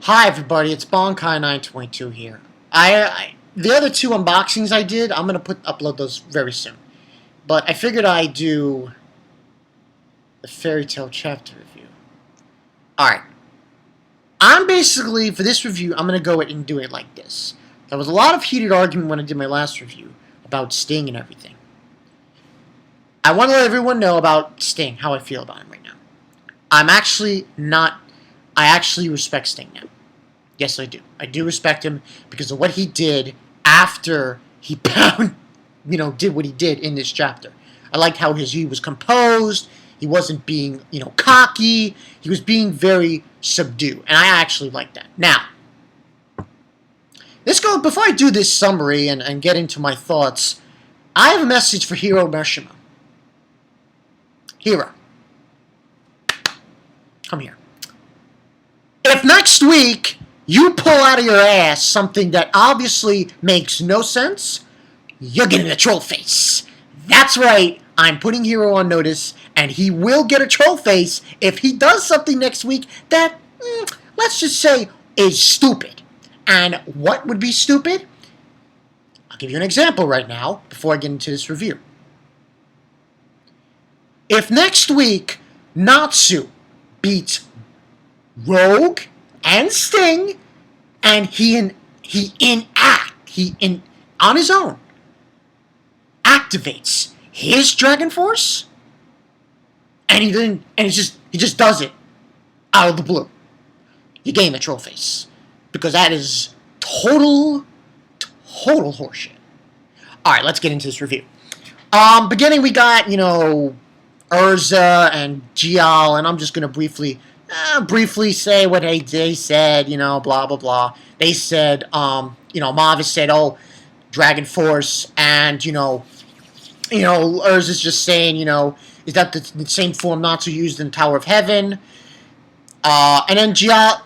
Hi everybody, it's Bonkai922 here. The other two unboxings I did, I'm gonna upload those very soon. But I figured I'd do the Fairy Tail chapter review. Alright. I'm basically, for this review, I'm gonna go and do it like this. There was a lot of heated argument when I did my last review about Sting and everything. I want to let everyone know about Sting, how I feel about him right now. I actually respect Sting now. Yes, I do. I do respect him because of what he did after he did what he did in this chapter. I liked how he was composed. He wasn't being, cocky. He was being very subdued, and I actually like that. Now, before I do this summary and get into my thoughts, I have a message for HIRO Mashima. HIRO, come here. If next week you pull out of your ass something that obviously makes no sense, you're getting a troll face. That's right, I'm putting HIRO on notice, and he will get a troll face if he does something next week that, let's just say, is stupid. And what would be stupid? I'll give you an example right now before I get into this review. If next week Natsu beats Rogue and Sting, and he on his own activates his Dragon Force, and he just does it out of the blue, you gain the troll face, because that is total horseshit. All right, let's get into this review. Beginning, we got Urza and Gial, and I'm just gonna briefly say what they said, blah, blah, blah. They said, Mavis said, oh, Dragon Force, and, Urza's just saying, is that the same form Natsu used in Tower of Heaven? And then Gial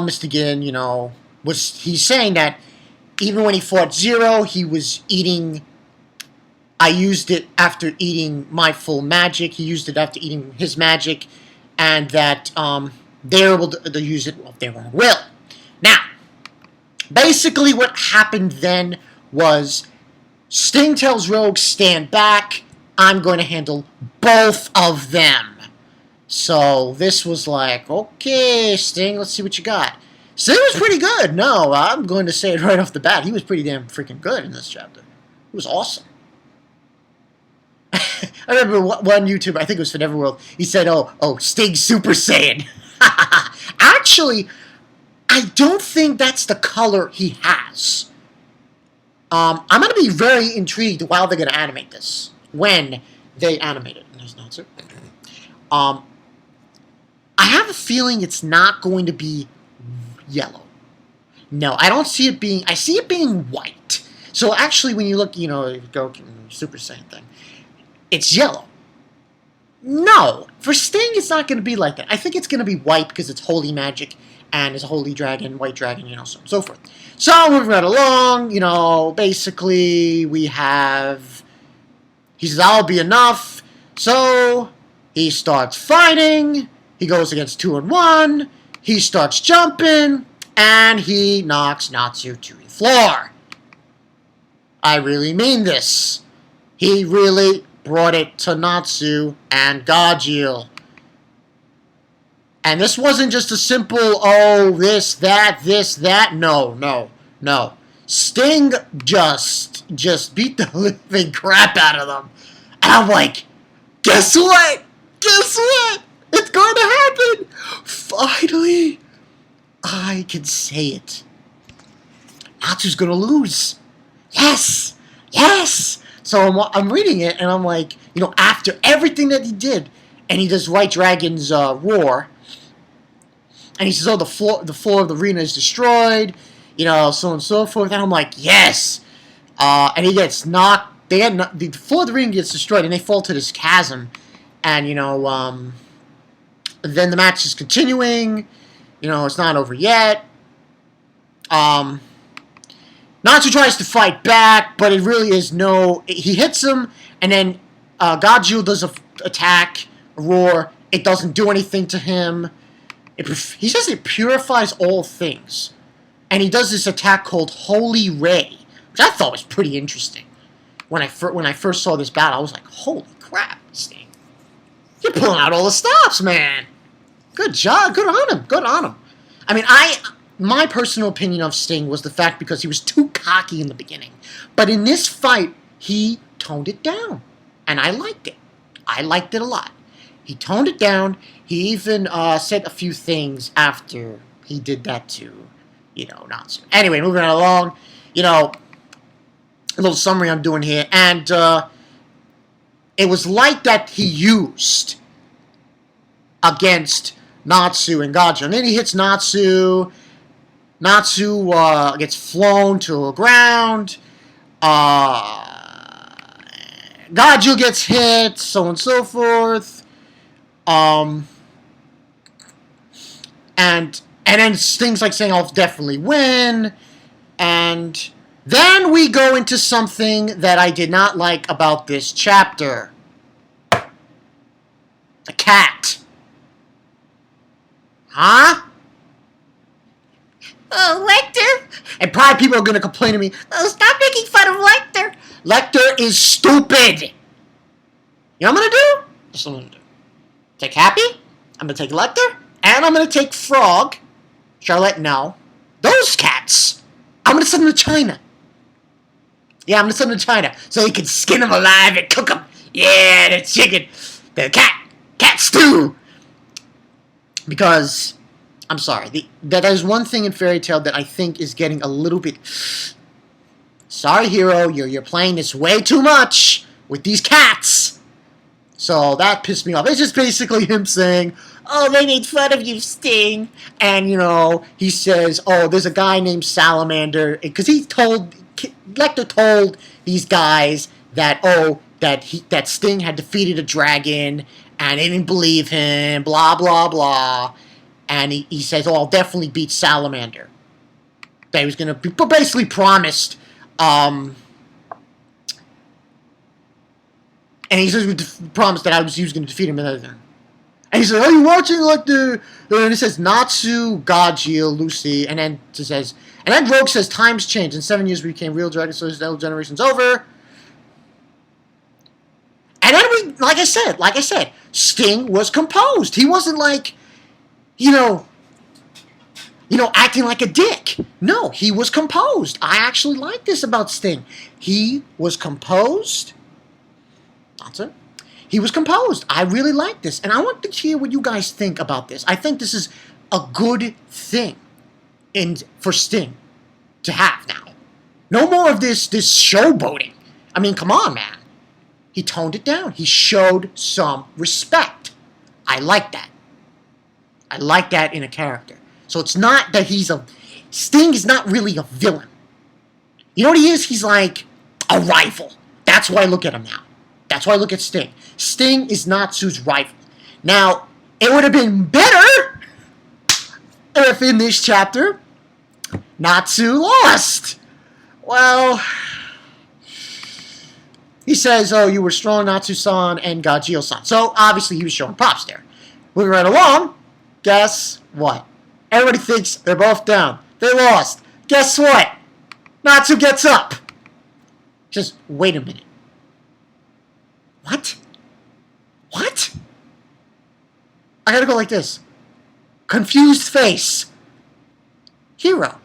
Mistigan, he's saying that even when he fought Zero, he was eating, I used it after eating my full magic, he used it after eating his magic, and that they're able to use it of their own will. Now, basically what happened then was Sting tells Rogue, stand back, I'm going to handle both of them. So this was like, okay, Sting, let's see what you got. Sting was pretty good. No, I'm going to say it right off the bat. He was pretty damn freaking good in this chapter. It was awesome. I remember one YouTuber, I think it was for Neverworld, he said, oh, Sting Super Saiyan. Actually, I don't think that's the color he has. I'm going to be very intrigued while they're going to animate this. When they animate it. There's no answer. I have a feeling it's not going to be yellow. No, I don't see it being, I see it being white. So actually when you look, go Super Saiyan thing, it's yellow. No, for Sting, it's not going to be like that. I think it's going to be white because it's holy magic and it's a holy dragon, white dragon, so on and so forth. So, moving right along, basically, we have, he says, I'll be enough. So, he starts fighting. He goes against 2 and 1. He starts jumping. And he knocks Natsu to the floor. I really mean this. He really brought it to Natsu and Gajeel. And this wasn't just a simple, oh, this, that. No. Sting just beat the living crap out of them. And I'm like, guess what? It's going to happen. Finally, I can say it. Natsu's going to lose. Yes. So I'm reading it, and I'm like, after everything that he did, and he does White Dragon's roar, and he says, oh, the floor of the arena is destroyed, so on and so forth, and I'm like, yes! And he gets knocked, the floor of the arena gets destroyed, and they fall to this chasm, and, then the match is continuing, it's not over yet, Natsu tries to fight back, but it really is he hits him, and then Gajeel does an attack, a roar. It doesn't do anything to him. He says it purifies all things. And he does this attack called Holy Ray, which I thought was pretty interesting. When I first saw this battle, I was like, holy crap, Sting. You're pulling out all the stops, man. Good job. Good on him. Good on him. I mean, my personal opinion of Sting was the fact because he was too cocky in the beginning. But in this fight, he toned it down. And I liked it. I liked it a lot. He toned it down. He even said a few things after he did that to, Natsu. Anyway, moving right along, a little summary I'm doing here. And it was like that he used against Natsu and Gajil. And then he hits Natsu. Natsu gets flown to the ground. Gajil gets hit, so on and so forth. And then Sting's like saying, I'll definitely win. And then we go into something that I did not like about this chapter. The cat. Huh? Oh, Lecter. And probably people are going to complain to me, oh, stop making fun of Lecter. Lecter is stupid. You know what I'm going to do? That's what I'm going to do. Take Happy. I'm going to take Lecter. And I'm going to take Frog. Charlotte, no. Those cats. I'm going to send them to China. Yeah, I'm going to send them to China. So you can skin them alive and cook them. Yeah, the chicken. The cat stew. Because, I'm sorry, there's one thing in Fairy Tail that I think is getting a little bit... Sorry, Hero, you're playing this way too much with these cats. So that pissed me off. It's just basically him saying, oh, they made fun of you, Sting. And, he says, oh, there's a guy named Salamander. Because Lecter told these guys that, that Sting had defeated a dragon, and they didn't believe him, blah, blah, blah. And he says, oh, I'll definitely beat Salamander. That he was going to be basically promised. And he says, we promised that he was going to defeat him and everything. And he says, are you watching like the... And it says, Natsu, Gajil, Lucy, and then it says... And then Rogue says, times change. In 7 years we became real dragons, so his generation's over. And then like I said, Sting was composed. He wasn't like, acting like a dick. No, he was composed. I actually like this about Sting. He was composed. That's it. He was composed. I really like this. And I want to hear what you guys think about this. I think this is a good thing for Sting to have now. No more of this showboating. I mean, come on, man. He toned it down. He showed some respect. I like that. I like that in a character. So it's not that Sting is not really a villain. You know what he is? He's like a rival. That's why I look at him now. That's why I look at Sting. Sting is Natsu's rival. Now, it would have been better if in this chapter, Natsu lost. Well, he says, oh, you were strong, Natsu-san and Gajil-san. So, obviously, he was showing props there. Moving right along, guess what? Everybody thinks they're both down. They lost. Guess what? Natsu gets up. Just wait a minute. What? What? I gotta go like this. Confused face. Hero.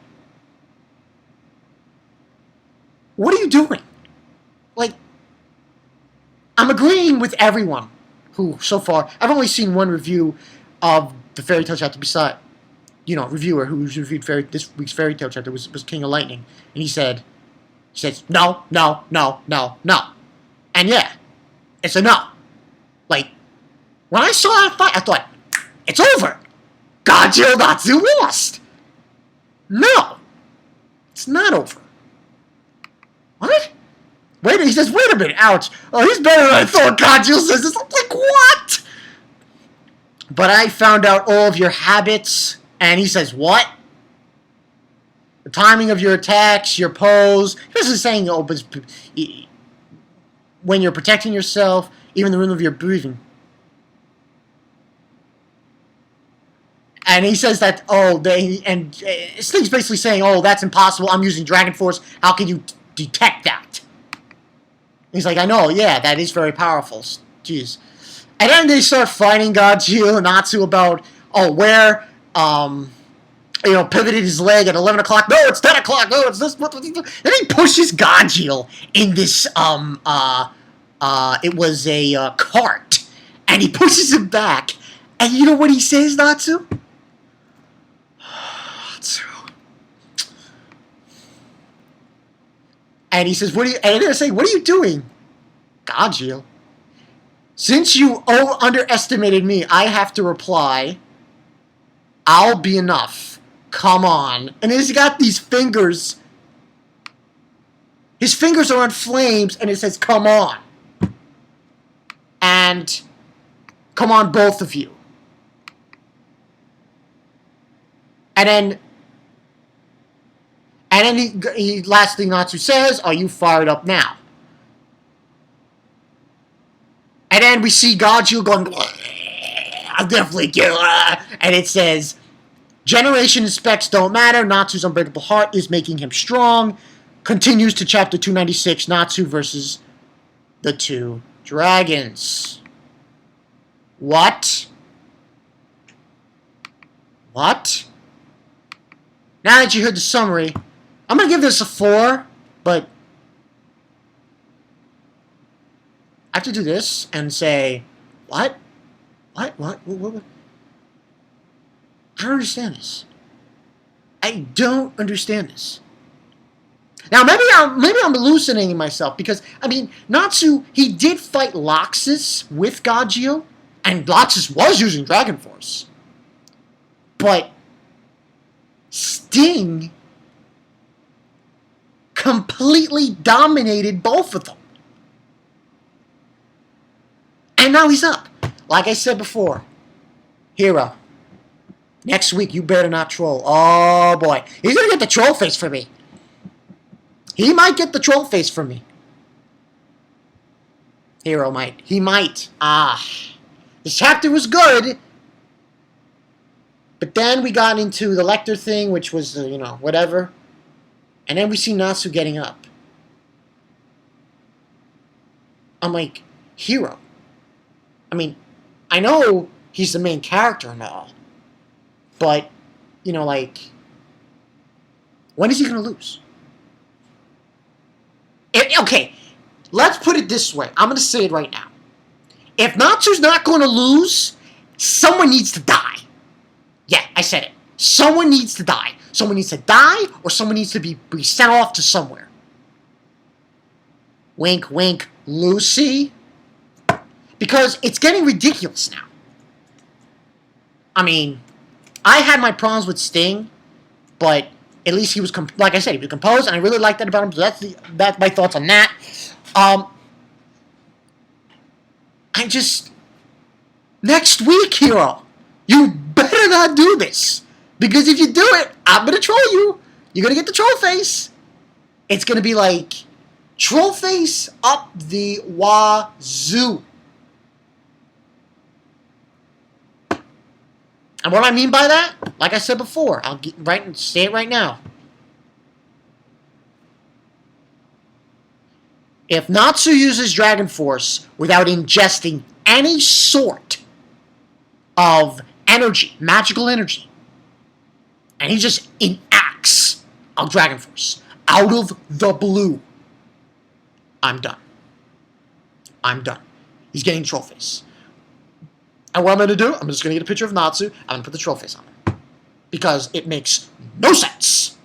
What are you doing? Like, I'm agreeing with everyone who, so far, I've only seen one review of the Fairy Tail chapter beside, reviewer who's reviewed this week's Fairy Tail chapter was King of Lightning. And he says, no, no, no, no, no. And yeah, it's a no. Like, when I saw that fight, I thought, it's over. Gajil Natsu lost. No, it's not over. What? He says, wait a minute, ouch. Oh, he's better than I thought, Gajil says this. I'm like, what? But I found out all of your habits, and he says, what? The timing of your attacks, your pose. He wasn't saying, oh, but when you're protecting yourself, even the rhythm of your breathing. And he says that, Sting's basically saying, oh, that's impossible. I'm using Dragon Force. How can you detect that? He's like, I know, yeah, that is very powerful. Jeez. And then they start fighting Godzilla and Natsu about, where, pivoted his leg at 11 o'clock. No, it's 10 o'clock. No, it's this. Then he pushes Godzilla in this, it was a cart. And he pushes him back. And you know what he says, Natsu? Natsu. And he says, and they're saying, what are you doing? Godzilla. Since you underestimated me, I have to reply, I'll be enough. Come on. And he's got these fingers. His fingers are on flames, and it says, come on. And come on, both of you. And then he last thing Natsu says, are you fired up now? And then we see Godzilla going, I'll definitely kill her. And it says, generation and specs don't matter. Natsu's unbreakable heart is making him strong. Continues to chapter 296, Natsu versus the two dragons. What? What? Now that you heard the summary, I'm going to give this a 4, but I have to do this and say, what? What? I don't understand this. I don't understand this. Now, maybe I'm hallucinating myself, because, I mean, Natsu, he did fight Loxus with Gagio, and Loxus was using Dragon Force. But Sting completely dominated both of them. And now he's up. Like I said before, HIRO, next week you better not troll. Oh boy, he's gonna get the troll face for me. He might get the troll face from me. HIRO might. He might. This chapter was good. But then we got into the Lecter thing, which was, whatever. And then we see Natsu getting up. I'm like, HIRO. I mean, I know he's the main character and all. But, when is he going to lose? Okay, let's put it this way. I'm going to say it right now. If Natsu's not going to lose, someone needs to die. Yeah, I said it. Someone needs to die. Someone needs to die, or someone needs to be sent off to somewhere. Wink, wink, Lucy. Because it's getting ridiculous now. I mean, I had my problems with Sting, but at least he was, like I said, he was composed, and I really liked that about him. So that's my thoughts on that. Next week, HIRO, you better not do this. Because if you do it, I'm going to troll you. You're going to get the troll face. It's going to be like troll face up the wazoo. And what I mean by that, like I said before, I'll say it right now. If Natsu uses Dragon Force without ingesting any sort of energy, magical energy, and he just enacts a Dragon Force out of the blue, I'm done. I'm done. He's getting troll face. And what I'm going to do, I'm just going to get a picture of Natsu, I'm going to put the troll face on him. Because it makes no sense.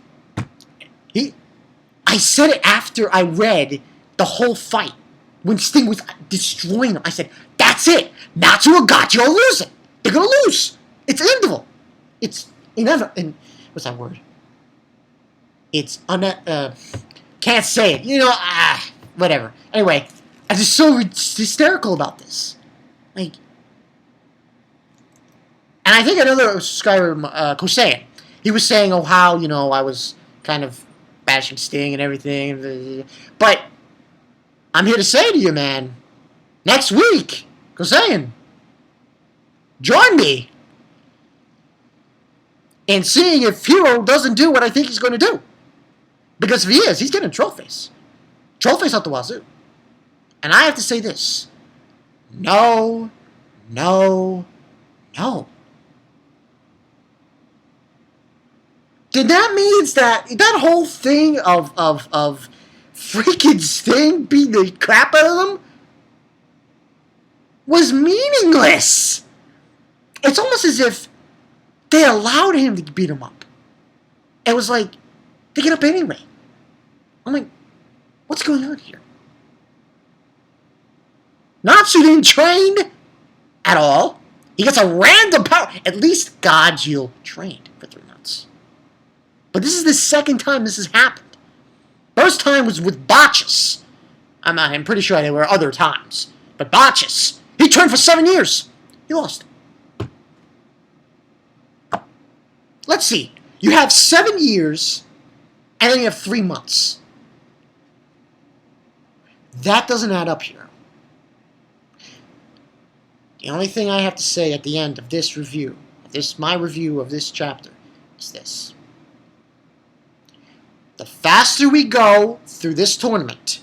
I said it after I read the whole fight. When Sting was destroying him, I said, that's it. Natsu and Gagio are losing. They're going to lose. It's inevitable. It's inevitable. What's that word? It's can't say it. Whatever. Anyway, I'm just so hysterical about this. And I think another subscriber, Kosean, he was saying, how, I was kind of bashing Sting and everything. But I'm here to say to you, man, next week, Kosean, join me. and seeing if HIRO doesn't do what I think he's going to do. Because if he is, he's getting Trollface. Trollface out the wazoo. And I have to say this. No, no, no. Then that means that whole thing of freaking Sting beating the crap out of them was meaningless. It's almost as if they allowed him to beat him up. It was like, they get up anyway. I'm like, what's going on here? Natsu didn't train at all. He gets a random power. At least Godjiel trained for 3 months. But this is the second time this has happened. First time was with Botchus. I'm pretty sure there were other times. But Botchus, he trained for 7 years. He lost. Let's see. You have 7 years, and then you have 3 months. That doesn't add up here. The only thing I have to say at the end of this review, my review of this chapter, is this. The faster we go through this tournament,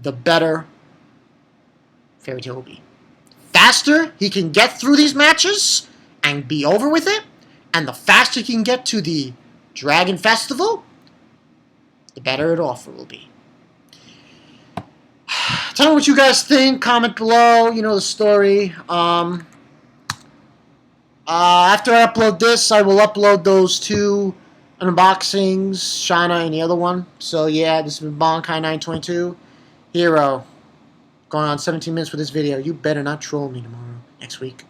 the better Fairy Tail will be. Faster he can get through these matches and be over with it, and the faster he can get to the Dragon Festival, the better it offer will be. Tell me what you guys think. Comment below. You know the story. After I upload this, I will upload those 2 unboxings, Shana and the other one. So yeah, this has been Bonkai 922. HIRO. Going on 17 minutes for this video. You better not troll me tomorrow. Next week.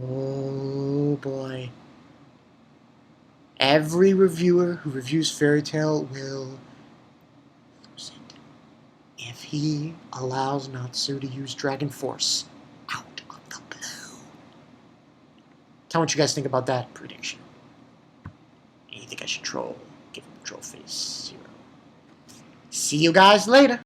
Oh boy. Every reviewer who reviews Fairy Tail will lose it if he allows Natsu to use Dragon Force out of the blue. Tell me what you guys think about that prediction. You think I should troll? Give him a troll face. 0. See you guys later.